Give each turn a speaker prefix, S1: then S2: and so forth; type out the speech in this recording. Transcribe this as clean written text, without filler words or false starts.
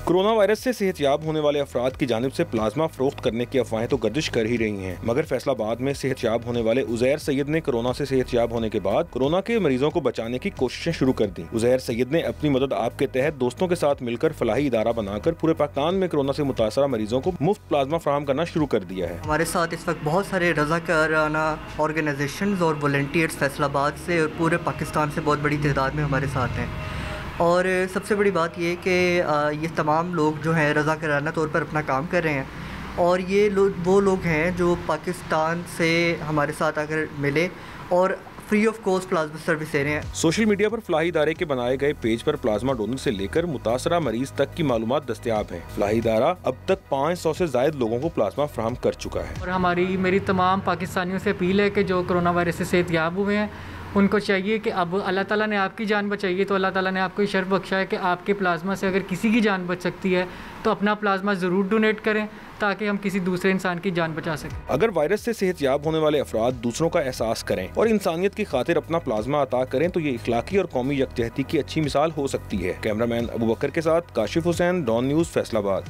S1: Corona virus से सेहतयाब होने वाले अफराद की जानिब से प्लाज्मा फरोख्त करने की अफवाहें तो गर्दिश कर ही रही हैं, मगर फैसलाबाद में सेहतयाब होने वाले उजैर सैयद ने कोरोना से सेहतयाब होने के बाद कोरोना के मरीजों को बचाने की कोशिशें शुरू कर दी। उजैर सैयद ने अपनी मदद आप के तहत दोस्तों के साथ मिलकर फलाही इदारा बनाकर पूरे पाकिस्तान में कोरोना से मुतासरा मरीजों को मुफ्त प्लाज्मा फराहम करना शुरू कर दिया है।
S2: हमारे साथ इस वक्त बहुत सारे रज़ाकाराना ऑर्गेनाइजेशंस और वॉलंटियर्स फैसलाबाद से और पूरे पाकिस्तान से बहुत बड़ी तादाद में हमारे साथ हैं। और सबसे बड़ी बात ये कि ये तमाम लोग जो हैं रज़ाकाराना तौर पर अपना काम कर रहे हैं, और ये वो लोग हैं जो पाकिस्तान से हमारे साथ आकर मिले और free of cost plasma service दे रहे हैं।
S1: सोशल मीडिया पर फलाही इदारे के बनाए गए पेज पर प्लाज्मा डोनर से लेकर मुतासरा मरीज तक की मालूमात दस्तयाब है। फलाही इदारा अब तक 500 से ज्यादा लोगों को प्लाज्मा फराहम कर चुका है।
S3: और मेरी तमाम पाकिस्तानियों से अपील है कि जो कोरोना वायरस से सेहतयाब हुए हैं उनको चाहिए कि अब अल्लाह ताला ने आपकी जान बचाई है, तो अल्लाह ताला ने आपको शर्फ बख्शा है कि आपके प्लाज्मा से अगर किसी की जान बच सकती है तो अपना प्लाज्मा ज़रूर डोनेट करें ताकि हम किसी दूसरे इंसान की जान बचा सकें।
S1: अगर वायरस से सेहतयाब होने वाले अफराद दूसरों का एहसास करें और इंसानियत की खातिर अपना प्लाज्मा अता करें तो ये इखलाकी और कौमी यकजहती की अच्छी मिसाल हो सकती है। कैमरामैन अबू बकर के साथ काशिफ हुसैन, डॉन न्यूज़, फैसलाबाद।